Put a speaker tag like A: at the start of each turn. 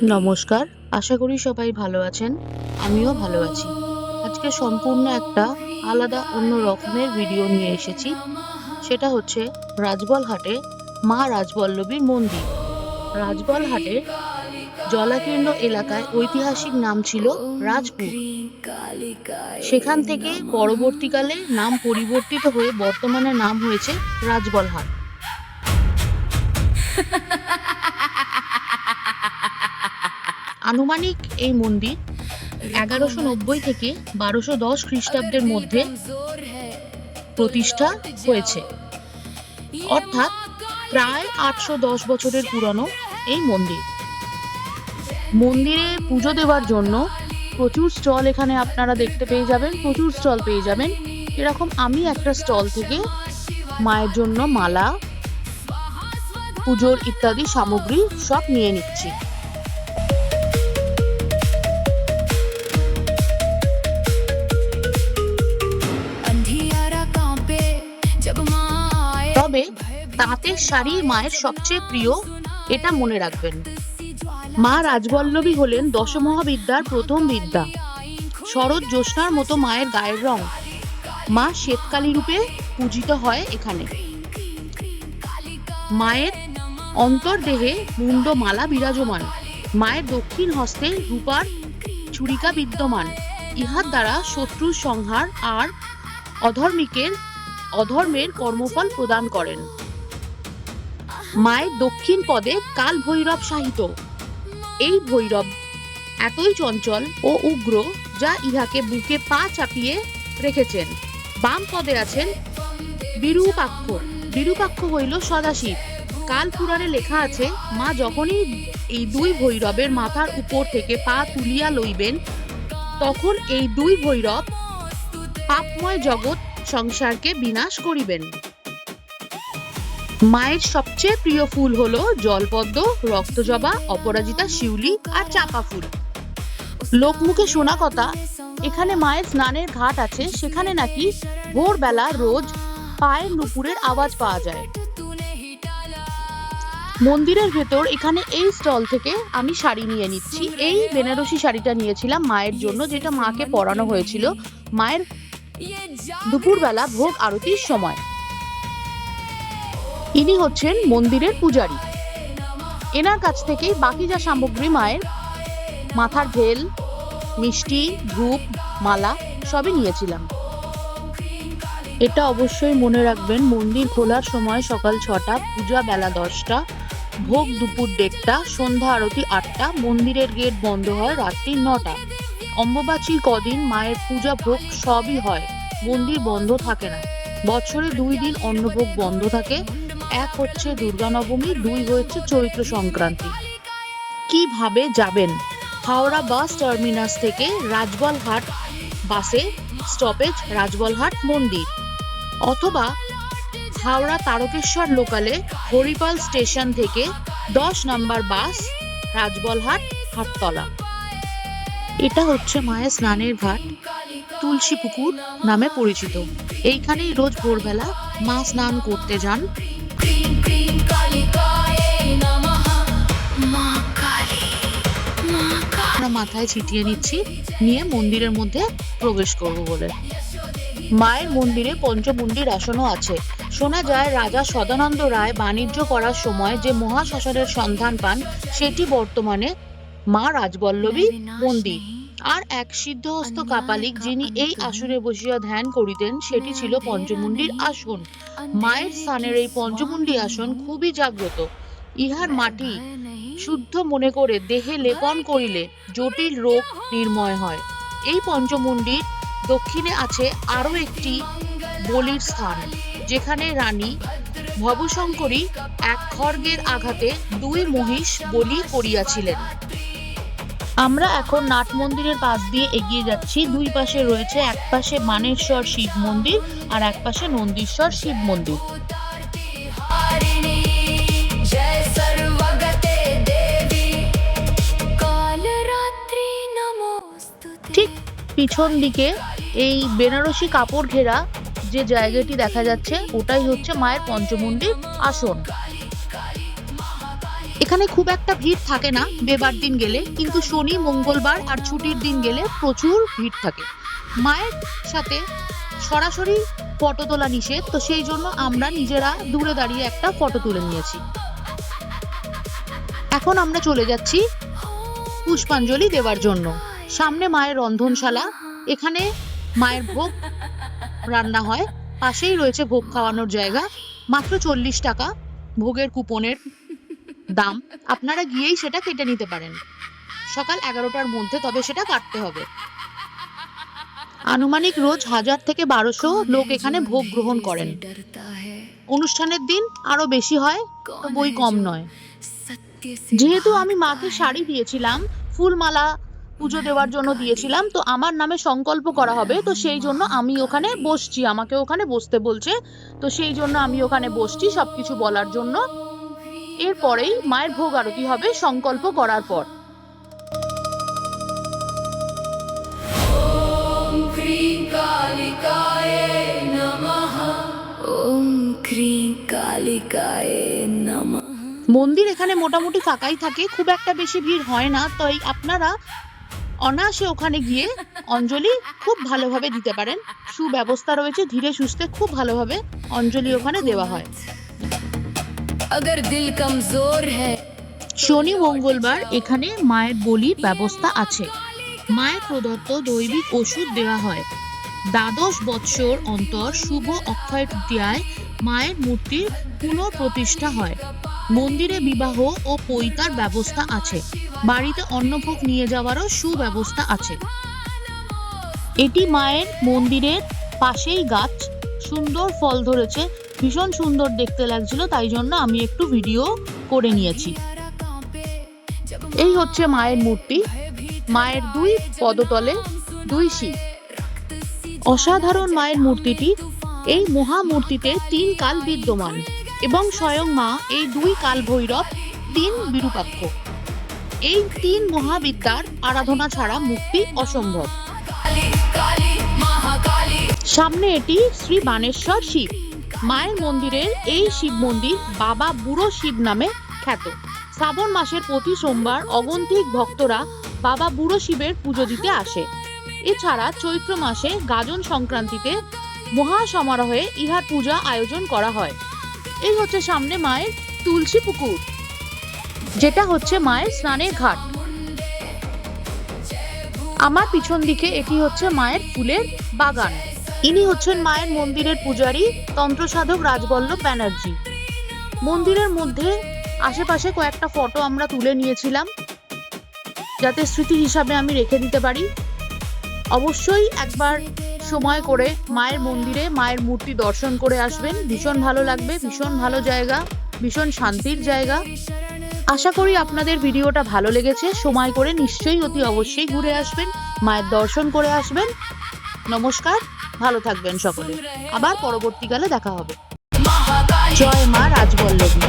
A: নমস্কার, আশা করি সবাই ভালো আছেন। আমিও ভালো আছি। আজকে সম্পূর্ণ একটা আলাদা অন্য রকমের ভিডিও নিয়ে এসেছি। সেটা হচ্ছে রাজবলহাটে মা রাজবল্লভীর মন্দির। রাজবলহাটের জলাকীর্ণ এলাকায় ঐতিহাসিক নাম ছিল রাজপুর। সেখান থেকে পরবর্তীকালে নাম পরিবর্তিত হয়ে বর্তমানে নাম হয়েছে রাজবলহাট। আনুমানিক এই মন্দির 1190 থেকে 1210 খ্রিস্টাব্দের মধ্যে প্রতিষ্ঠা হয়েছে, অর্থাৎ প্রায় 810 বছরের পুরনো এই মন্দির। মন্দিরে পুজো দেওয়ার জন্য প্রচুর স্টল এখানে আপনারা দেখতে পেয়ে যাবেন, প্রচুর স্টল পেয়ে যাবেন। এরকম আমি একটা স্টল থেকে মায়ের জন্য মালা, পুজোর ইত্যাদি সামগ্রী সব নিয়ে নিচ্ছি। তবে তাঁতের শাড়ি মায়ের সবচেয়ে প্রিয়, এটা মনে রাখবেন। মা রাজবল্লভী হলেন দশমহাবিদ্যার প্রথম বিদ্যা। শরৎ জ্যোৎস্নার মতো মায়ের গায়ের রং। মা শ্বেতকালী রূপে পূজিত হয় এখানে। মায়ের অন্তর্দেহে মুন্ডমালা বিরাজমান। মায়ের দক্ষিণ হস্তে রূপার ছুরিকা বিদ্যমান। ইহার দ্বারা শত্রুর সংহার আর অধর্মের কর্মফল প্রদান করেন। মায়ের দক্ষিণ পদে কাল ভৈরব সাহিত। এই ভৈরব এতই চঞ্চল ও উগ্র যা ইহাকে বুকে পা চাপিয়ে রেখেছেন। বাম পদে আছেন বিরূপাক্ষ। বিরূপাক্ষ হইল সদাশিব। কাল পুরাণে লেখা আছে, মা যখনই এই দুই ভৈরবের মাথার উপর থেকে পা তুলিয়া লইবেন, তখন এই দুই ভৈরব পাপময় জগৎ সংসারকে বিনাশ করিবেন। মায়ের সবচেয়ে প্রিয় ফুল হলো জলপদ্ম, রক্তজবা, অপরাজিতা, শিউলি আর চাপা ফুল। লোকমুখে শোনা কথা, এখানে মায়ের স্নানের ঘাট আছে, সেখানে নাকি ভোরবেলা রোজ পায়ের নুপুরের আওয়াজ পাওয়া যায়। মন্দিরের ভেতর এখানে এই স্টল থেকে আমি শাড়ি নিয়ে নিচ্ছি। এই বেনারসি শাড়িটা নিয়েছিলাম মায়ের জন্য, যেটা মাকে পরানো হয়েছিল মায়ের দুপুরবেলা ভোগ আরতির সময়। ইনি হচ্ছেন মন্দিরের পূজারী। এনার কাছ থেকেই বাকি যা সামগ্রী, মায়ের মাথার ভেল, মিষ্টি, ধূপ, মালা সবই নিয়েছিলাম। এটা অবশ্যই মনে রাখবেন, মন্দির খোলার সময় সকাল 6টা, পূজা বেলা 10টা, ভোগ দুপুর 1:30টা, সন্ধ্যা আরতি 8টা, মন্দিরের গেট বন্ধ হয় রাত্রি 9টা। অম্বুবাচীর কদিন মায়ের পূজা ভোগ সবই হয়, মন্দির বন্ধ থাকে না। বছরে 2 দিন অন্নভোগ বন্ধ থাকে। 1 হচ্ছে দুর্গা নবমী, 2 হচ্ছে চৈত্র সংক্রান্তি। কিভাবে যাবেন? হাওড়া বাস টার্মিনাস থেকে রাজবলহাট বাসে স্টপেজ রাজবলহাট মন্দির, অথবা হাওড়া তারকেশ্বর লোকালে হরিপাল স্টেশন থেকে 10 নম্বর বাস রাজবলহাট হাটতলা। এটা হচ্ছে মায়ের স্নানের ঘাট, তুলসী পুকুর নামে পরিচিত। এইখানেই রোজ ভোরবেলা মা স্নান করতে যান। মাথায় ছিটিয়ে নিচ্ছি, নিয়ে মন্দিরের মধ্যে প্রবেশ করব বলে। মায়ের মন্দিরে পঞ্চমুণ্ডির আসনও আছে। শোনা যায় রাজা সদানন্দ রায় বাণিজ্য করার সময় যে মহাশ্মশানের সন্ধান পান, সেটি বর্তমানে মা রাজবল্লভী মন্দির। আর এক সিদ্ধহস্ত কাপালিক যিনি এই আসনে বসিয়া ধ্যান করিতেন, সেটি ছিল পঞ্চমুণ্ডির আসন। মায়ের স্থানের এই পঞ্চমুণ্ডি আসন খুবই জাগ্রত। ইহার মাটি শুদ্ধ মনে করে দেহে লেপন করিলে জটিল রোগ নির্ময় হয়। এই পঞ্চমুণ্ডির দক্ষিণে আছে আরো একটি বলির স্থান, যেখানে রানী ভবশঙ্করী এক খড়গের আঘাতে 2 মহিষ বলি করিয়াছিলেন। আমরা এখন নাট মন্দিরের পাশ দিয়ে এগিয়ে যাচ্ছি। 2 পাশে রয়েছে, এক পাশে মানেশ্বর শিব মন্দির আর এক পাশে নন্দীশ্বর শিব মন্দির। ঠিক পিছন দিকে এই বেনারসি কাপড় ঘেরা যে জায়গাটি দেখা যাচ্ছে, ওটাই হচ্ছে মায়ের পঞ্চমুণ্ডির আসন। এখানে খুব একটা ভিড় থাকে না বেবার দিন গেলে, কিন্তু শনি মঙ্গলবার আর ছুটির দিন গেলে প্রচুর ভিড় থাকে। মায়ের সাথে সরাসরি ফটো তোলা নিষেধ, তো সেই জন্য আমরা নিজেরা দূরে দাঁড়িয়ে একটা ফটো তুলে নিয়েছি। এখন আমরা চলে যাচ্ছি পুষ্পাঞ্জলি দেওয়ার জন্য। সামনে মায়ের রন্ধনশালা, এখানে মায়ের ভোগ রান্না হয়, পাশেই রয়েছে ভোগ খাওয়ানোর জায়গা। মাত্র 40 টাকা ভোগের কুপনের দাম, আপনারা গিয়েই সেটা কেটে নিতে পারেন সকাল 11টার মধ্যে, তবে সেটা কাটতে হবে। আনুমানিক রোজ 1000 থেকে 1200 লোক এখানে ভোগ গ্রহণ করেন। অনুষ্ঠানের দিন আরো বেশি হয়, তো বই কম নয়। যেহেতু আমি মাকে শাড়ি দিয়েছিলাম, ফুলমালা পুজো দেওয়ার জন্য দিয়েছিলাম, তো আমার নামে সংকল্প করা হবে, তো সেই জন্য আমি ওখানে বসছি, আমাকে ওখানে বসতে বলছে, তো সেই জন্য আমি ওখানে বসছি সবকিছু বলার জন্য। এরপরেই মায়ের ভোগ আরতি হবে সংকল্প করার পর। মন্দির এখানে মোটামুটি ফাঁকাই থাকে, খুব একটা বেশি ভিড় হয় না, তাই আপনারা অনায়াসে ওখানে গিয়ে অঞ্জলি খুব ভালোভাবে দিতে পারেন। সুব্যবস্থা রয়েছে, ধীরে সুস্থে খুব ভালোভাবে অঞ্জলি ওখানে দেওয়া হয়। শনি মঙ্গলবার এখানে মায়ের বলির ব্যবস্থা আছে। মায়ের প্রদত্ত দৈবিক ওষুধ দেওয়া হয়। 12 বৎসর অন্তর শুভ অক্ষয় তৃতীয়ায় মায়ের মূর্তির পুনঃপ্রতিষ্ঠা হয়। মন্দিরে বিবাহ ও পৈতার ব্যবস্থা আছে। বাড়িতে অন্নভোগ নিয়ে যাওয়ারও সুব্যবস্থা আছে। এটি মায়ের মন্দিরের পাশেই গাছ, সুন্দর ফল ধরেছে, ভীষণ সুন্দর দেখতে লাগছিল, তাই জন্য আমি একটু ভিডিও করে নিয়েছি। এই হচ্ছে মায়ের মূর্তি, মায়ের 2 পদতলে 2 শিব। অসাধারণ মায়ের মূর্তিটি। এই মহামূর্তিতে 3 কাল বিদ্যমান এবং স্বয়ং মা এই 2 কাল ভৈরব, 3 বিরূপাক্ষ। এই 3 মহাবিদ্যার আরাধনা ছাড়া মুক্তি অসম্ভব। সামনে এটি শ্রী বানেশ্বর শিব। মায়ের মন্দিরের এই শিব মন্দির বাবা বুড়ো শিব নামে খ্যাত। শ্রাবণ মাসের প্রতি সোমবার অগন্তিক ভক্তরা বাবা বুড়ো শিবের পুজো দিতে আসে। এছাড়া চৈত্র মাসে গাজন সংক্রান্তিতে মহা সমারোহে ইহার পূজা আয়োজন করা হয়। এই হচ্ছে সামনে মায়ের তুলসী পুকুর, যেটা হচ্ছে মায়ের স্নানের ঘাট। আমার পিছন দিকে এটি হচ্ছে মায়ের ফুলের বাগান। ইনি হচ্ছেন মায়ের মন্দিরের পূজারী তন্ত্র সাধক রাজবল্লভ ব্যানার্জি। মন্দিরের মধ্যে আশেপাশে কয়েকটা ফটো আমরা তুলে নিয়েছিলাম, যাতে স্মৃতি হিসাবে আমি রেখে দিতে পারি। অবশ্যই একবার সময় করে মায়ের মন্দিরে মায়ের মূর্তি দর্শন করে আসবেন, ভীষণ ভালো লাগবে, ভীষণ ভালো জায়গা, ভীষণ শান্তির জায়গা। আশা করি আপনাদের ভিডিওটা ভালো লেগেছে। সময় করে নিশ্চয়ই অতি অবশ্যই ঘুরে আসবেন, মায়ের দর্শন করে আসবেন। নমস্কার, ভালো থাকবেন সকলে, আবার পরবর্তীকালে দেখা হবে। জয় মা রাজবল্লভী।